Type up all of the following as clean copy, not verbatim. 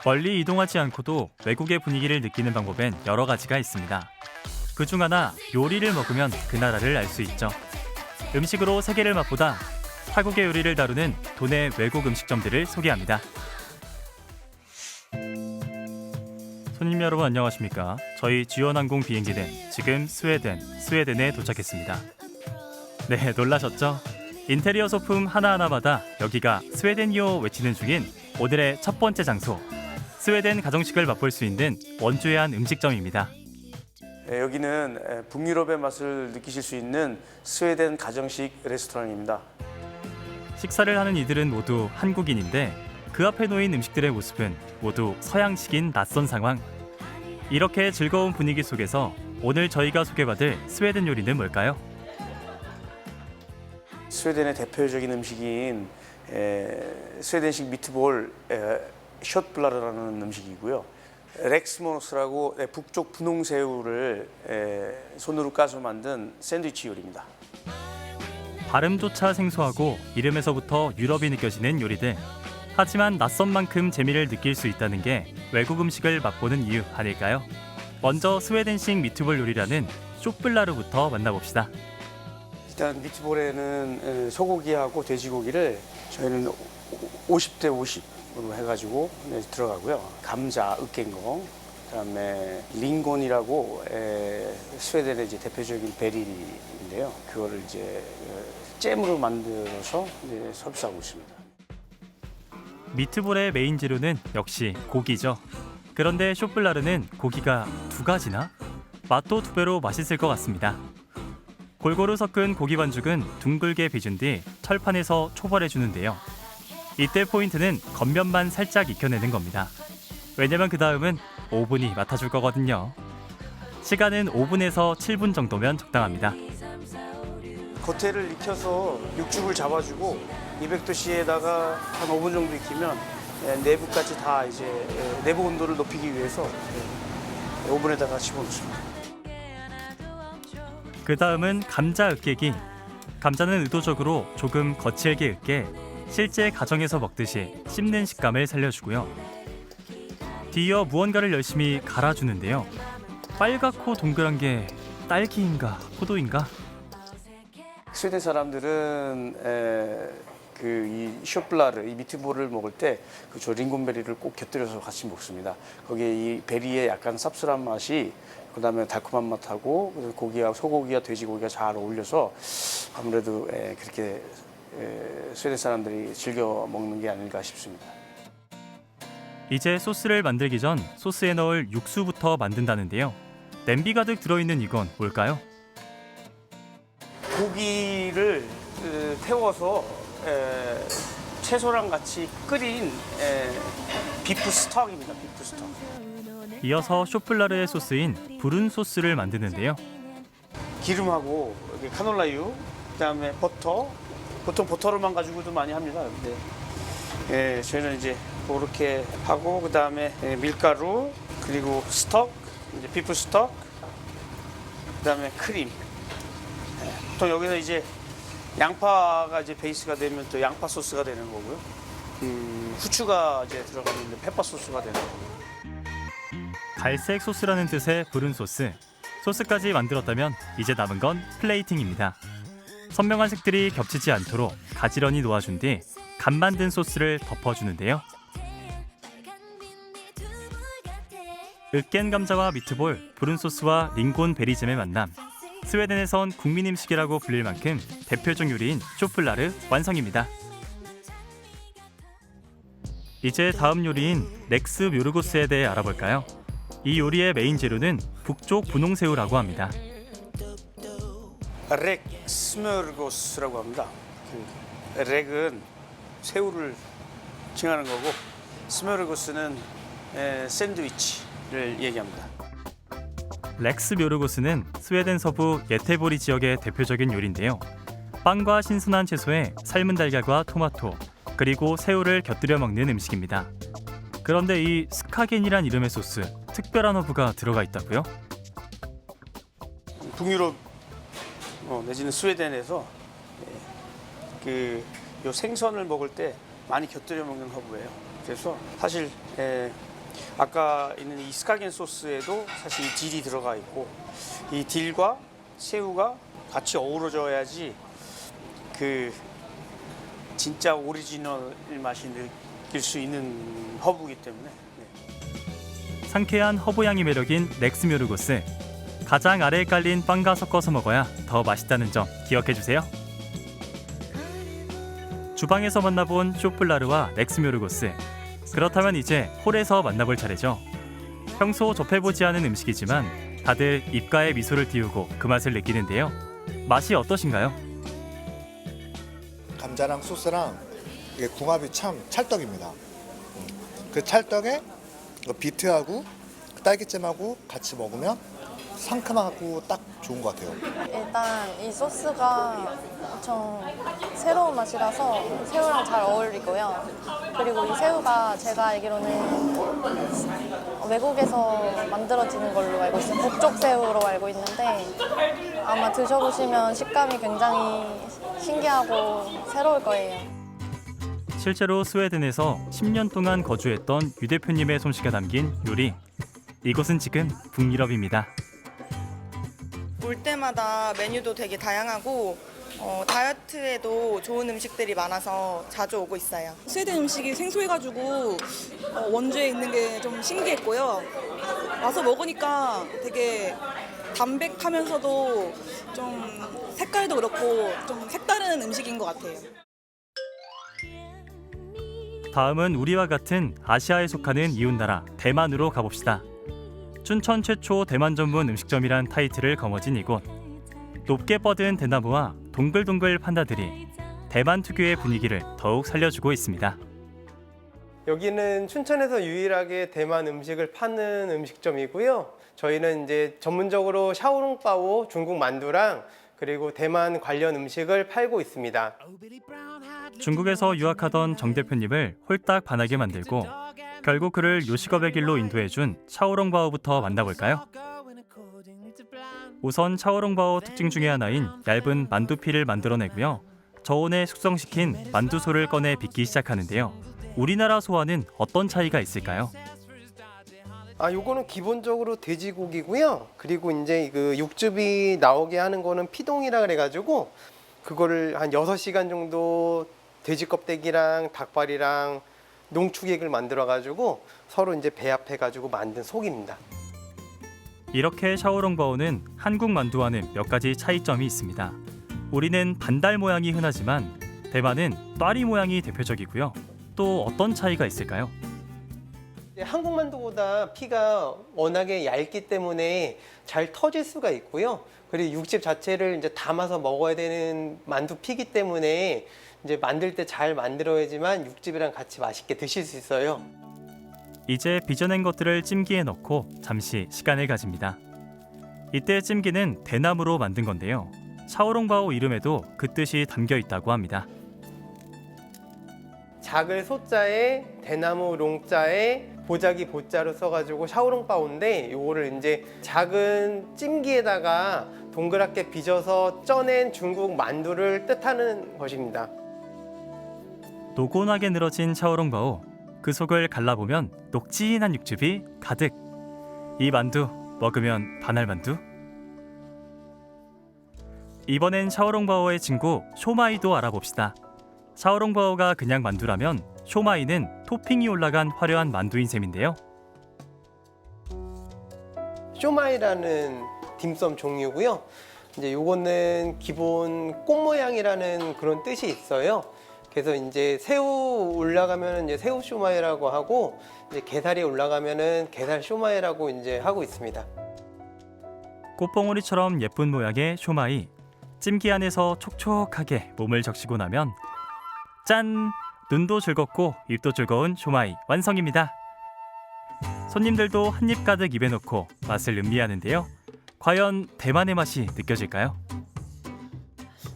멀리 이동하지 않고도 외국의 분위기를 느끼는 방법엔 여러 가지가 있습니다. 그중 하나, 요리를 먹으면 그 나라를 알 수 있죠. 음식으로 세계를 맛보다 타국의 요리를 다루는 도내 외국 음식점들을 소개합니다. 손님 여러분 안녕하십니까? 저희 지원항공 비행기는 지금 스웨덴에 도착했습니다. 네, 놀라셨죠? 인테리어 소품 하나하나마다 여기가 스웨덴이요 외치는 중인 오늘의 첫 번째 장소, 스웨덴 가정식을 맛볼 수 있는 원주의 한 음식점입니다. 여기는 북유럽의 맛을 느끼실 수 있는 스웨덴 가정식 레스토랑입니다. 식사를 하는 이들은 모두 한국인인데 그 앞에 놓인 음식들의 모습은 모두 서양식인 낯선 상황. 이렇게 즐거운 분위기 속에서 오늘 저희가 소개받을 스웨덴 요리는 뭘까요? 스웨덴의 대표적인 음식인 스웨덴식 미트볼 숏블라르라는 음식이고요. 렉스모노스라고 북쪽 분홍새우를 손으로 까서 만든 샌드위치 요리입니다. 발음조차 생소하고 이름에서부터 유럽이 느껴지는 요리들. 하지만 낯선 만큼 재미를 느낄 수 있다는 게 외국 음식을 맛보는 이유 아닐까요? 먼저 스웨덴식 미트볼 요리라는 숏블라르부터 만나봅시다. 일단 미트볼에는 소고기하고 돼지고기를 저희는 50대 50으로 해가지고 들어가고요. 감자 으깬 거, 그다음에 링곤이라고 스웨덴의 이제 대표적인 베리인데요. 그거를 이제 잼으로 만들어서 서비스하고 있습니다. 미트볼의 메인 재료는 역시 고기죠. 그런데 숏블라르는 고기가 두 가지나? 맛도 두 배로 맛있을 것 같습니다. 골고루 섞은 고기 반죽은 둥글게 빚은 뒤 철판에서 초벌해 주는데요. 이때 포인트는 겉면만 살짝 익혀내는 겁니다. 왜냐면 그 다음은 오븐이 맡아줄 거거든요. 시간은 5분에서 7분 정도면 적당합니다. 겉에를 익혀서 육즙을 잡아주고 200도씨에다가 한 5분 정도 익히면 내부까지 다 이제 내부 온도를 높이기 위해서 오븐에다가 집어넣습니다. 그 다음은 감자 으깨기. 감자는 의도적으로 조금 거칠게 으깨 실제 가정에서 먹듯이 씹는 식감을 살려주고요. 뒤이어 무언가를 열심히 갈아주는데요. 빨갛고 동그란 게 딸기인가 포도인가? 스웨덴 사람들은 이 숏블라르, 이 미트볼을 먹을 때 저 링곤베리를 꼭 곁들여서 같이 먹습니다. 거기에 이 베리의 약간 쌉쌀한 맛이 그다음에 달콤한 맛하고 고기와 소고기와 돼지고기가 잘 어울려서 아무래도 그렇게 스웨덴 사람들이 즐겨 먹는 게 아닐까 싶습니다. 이제 소스를 만들기 전 소스에 넣을 육수부터 만든다는데요. 냄비 가득 들어있는 이건 뭘까요? 고기를 태워서 채소랑 같이 끓인 비프 스톡입니다. 비프 스톡. 이어서 숏블라르의 소스인 브룬 소스를 만드는데요. 기름하고 카놀라유, 그다음에 버터. 보통 버터로만 가지고도 많이 합니다. 근데 저희는 이제 그렇게 하고 그다음에 밀가루 그리고 스톡, 이제 비프 스톡, 그다음에 크림. 보통 여기서 이제 양파가 이제 베이스가 되면 또 양파 소스가 되는 거고요. 후추가 이제 들어가는데 페퍼 소스가 되는 거고요. 갈색 소스라는 뜻의 브룬 소스. 소스까지 만들었다면 이제 남은 건 플레이팅입니다. 선명한 색들이 겹치지 않도록 가지런히 놓아준 뒤 간 만든 소스를 덮어주는데요. 으깬 감자와 미트볼, 브룬 소스와 링곤 베리잼의 만남. 스웨덴에선 국민 음식이라고 불릴 만큼 대표적 요리인 숏블라르 완성입니다. 이제 다음 요리인 렉스 묘르고스에 대해 알아볼까요? 이 요리의 메인 재료는 북쪽 분홍새우라고 합니다. 렉 스머르고스라고 합니다. 렉은 새우를 칭하는 거고 스머르고스는 샌드위치를 얘기합니다. 렉스 묘르고스는 스웨덴 서부 예테보리 지역의 대표적인 요리인데요. 빵과 신선한 채소에 삶은 달걀과 토마토, 그리고 새우를 곁들여 먹는 음식입니다. 그런데 이 스카겐이란 이름의 소스, 특별한 허브가 들어가 있다고요? 북유럽 내지는 스웨덴에서 요 생선을 먹을 때 많이 곁들여 먹는 허브예요. 그래서 사실 아까 있는 이 스카겐 소스에도 사실 이 딜이 들어가 있고 이 딜과 새우가 같이 어우러져야지 그 진짜 오리지널 맛이 느낄 수 있는 허브이기 때문에. 네. 상쾌한 허브향이 매력인 렉스묘르고스. 가장 아래에 깔린 빵과 섞어서 먹어야 더 맛있다는 점 기억해 주세요. 주방에서 만나본 쇼플라르와 렉스묘르고스. 그렇다면 이제 홀에서 만나볼 차례죠. 평소 접해보지 않은 음식이지만 다들 입가에 미소를 띄우고 그 맛을 느끼는데요. 맛이 어떠신가요? 감자랑 소스랑 이게 궁합이 참 찰떡입니다. 그 찰떡에 비트하고 딸기잼하고 같이 먹으면 상큼하고 딱 좋은 것 같아요. 일단 이 소스가 엄청 새로운 맛이라서 새우랑 잘 어울리고요. 그리고 이 새우가 제가 알기로는 외국에서 만들어지는 걸로 알고 있어요. 북쪽 새우로 알고 있는데 아마 드셔보시면 식감이 굉장히 신기하고 새로울 거예요. 실제로 스웨덴에서 10년 동안 거주했던 유 대표님의 솜씨가 담긴 요리. 이곳은 지금 북유럽입니다. 올 때마다 메뉴도 되게 다양하고 다이어트에도 좋은 음식들이 많아서 자주 오고 있어요. 스웨덴 음식이 생소해가지고 원주에 있는 게 좀 신기했고요. 와서 먹으니까 되게 담백하면서도 좀 색깔도 그렇고 좀 색다른 음식인 것 같아요. 다음은 우리와 같은 아시아에 속하는 이웃나라 대만으로 가봅시다. 춘천 최초 대만 전문 음식점이란 타이틀을 거머쥔 이곳. 높게 뻗은 대나무와 동글동글 판다들이 대만 특유의 분위기를 더욱 살려주고 있습니다. 여기는 춘천에서 유일하게 대만 음식을 파는 음식점이고요. 저희는 이제 전문적으로 샤오롱바오 중국 만두랑 그리고 대만 관련 음식을 팔고 있습니다. 중국에서 유학하던 정 대표님을 홀딱 반하게 만들고 결국 그를 요식업의 길로 인도해준 샤오롱바오부터 만나볼까요? 우선 샤오롱바오 특징 중에 하나인 얇은 만두피를 만들어내고요. 저온에 숙성시킨 만두소를 꺼내 빚기 시작하는데요. 우리나라 소와는 어떤 차이가 있을까요? 요거는 기본적으로 돼지고기고요. 그리고 이제 그 육즙이 나오게 하는 거는 피동이라 그래가지고 그거를 한 6시간 정도 돼지 껍데기랑 닭발이랑 농축액을 만들어가지고 서로 이제 배합해가지고 만든 속입니다. 이렇게 샤오롱바오는 한국 만두와는 몇 가지 차이점이 있습니다. 우리는 반달 모양이 흔하지만 대만은 똬리 모양이 대표적이고요. 또 어떤 차이가 있을까요? 한국 만두보다 피가 워낙에 얇기 때문에 잘 터질 수가 있고요. 그리고 육즙 자체를 이제 담아서 먹어야 되는 만두 피기 때문에 이제 만들 때 잘 만들어야지만 육즙이랑 같이 맛있게 드실 수 있어요. 이제 빚어낸 것들을 찜기에 넣고 잠시 시간을 가집니다. 이때 찜기는 대나무로 만든 건데요. 샤오롱바오 이름에도 그 뜻이 담겨 있다고 합니다. 작을 소자에 대나무 롱자에 보자기 보자로 써가지고 샤오롱바오인데 요거를 이제 작은 찜기에다가 동그랗게 빚어서 쪄낸 중국 만두를 뜻하는 것입니다. 노곤하게 늘어진 샤오롱바오. 그 속을 갈라보면 녹진한 육즙이 가득. 이 만두 먹으면 반할 만두? 이번엔 샤오롱바오의 친구 쇼마이도 알아봅시다. 샤오롱바오가 그냥 만두라면 쇼마이는 토핑이 올라간 화려한 만두인 셈인데요. 쇼마이라는 딤섬 종류고요. 이제 요거는 기본 꽃 모양이라는 그런 뜻이 있어요. 그래서 이제 새우 올라가면 이제 새우 쇼마이라고 하고 이제 게살이 올라가면은 게살 쇼마이라고 이제 하고 있습니다. 꽃봉오리처럼 예쁜 모양의 쇼마이. 찜기 안에서 촉촉하게 몸을 적시고 나면 짠! 눈도 즐겁고 입도 즐거운 쇼마이 완성입니다. 손님들도 한 입 가득 입에 넣고 맛을 음미하는데요. 과연 대만의 맛이 느껴질까요?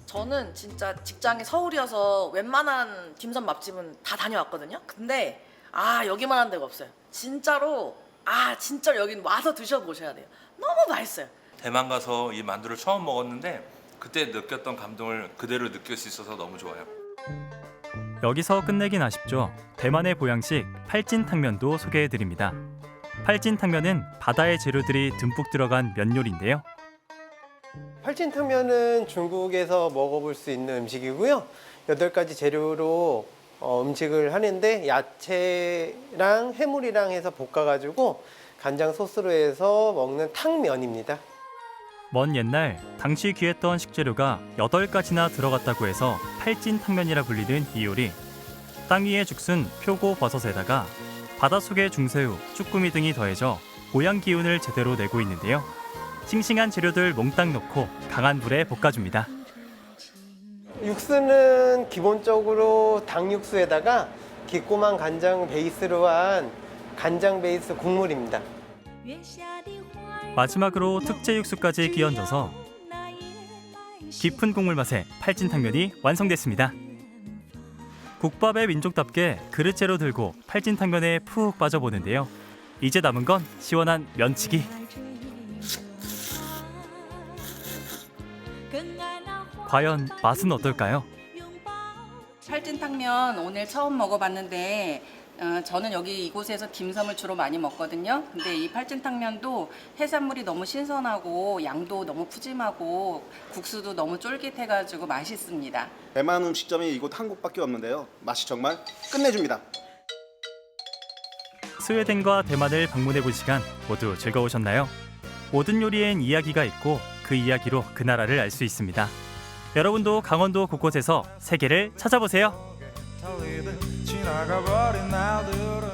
저는 진짜 직장이 서울이어서 웬만한 딤섬 맛집은 다 다녀왔거든요. 근데 여기만 한 데가 없어요. 진짜로 진짜로 여긴 와서 드셔보셔야 돼요. 너무 맛있어요. 대만 가서 이 만두를 처음 먹었는데 그때 느꼈던 감동을 그대로 느낄 수 있어서 너무 좋아요. 여기서 끝내긴 아쉽죠. 대만의 보양식 팔찐탕면도 소개해드립니다. 팔찐탕면은 바다의 재료들이 듬뿍 들어간 면 요리인데요. 팔찐탕면은 중국에서 먹어볼 수 있는 음식이고요. 8가지 재료로 음식을 하는데 야채랑 해물이랑 해서 볶아가지고 간장 소스로 해서 먹는 탕면입니다. 먼 옛날 당시 귀했던 식재료가 8가지나 들어갔다고 해서 팔찐탕면이라 불리는 이 요리. 땅 위의 죽순, 표고 버섯에다가 바닷속의 중새우, 쭈꾸미 등이 더해져 보양 기운을 제대로 내고 있는데요. 싱싱한 재료들 몽땅 넣고 강한 불에 볶아줍니다. 육수는 기본적으로 닭육수에다가 기꼬만 간장 베이스로 한 간장 베이스 국물입니다. 마지막으로 특제 육수까지 끼얹어서 깊은 국물 맛의 팔찐탕면이 완성됐습니다. 국밥의 민족답게 그릇째로 들고 팔찐탕면에 푹 빠져보는데요. 이제 남은 건 시원한 면치기. 과연 맛은 어떨까요? 팔찐탕면 오늘 처음 먹어봤는데 저는 여기 이곳에서 딤섬을 주로 많이 먹거든요. 근데 이 팔찐탕면도 해산물이 너무 신선하고 양도 너무 푸짐하고 국수도 너무 쫄깃해가지고 맛있습니다. 대만 음식점이 이곳 한국밖에 없는데요. 맛이 정말 끝내줍니다. 스웨덴과 대만을 방문해본 시간 모두 즐거우셨나요? 모든 요리엔 이야기가 있고 그 이야기로 그 나라를 알 수 있습니다. 여러분도 강원도 곳곳에서 세계를 찾아보세요.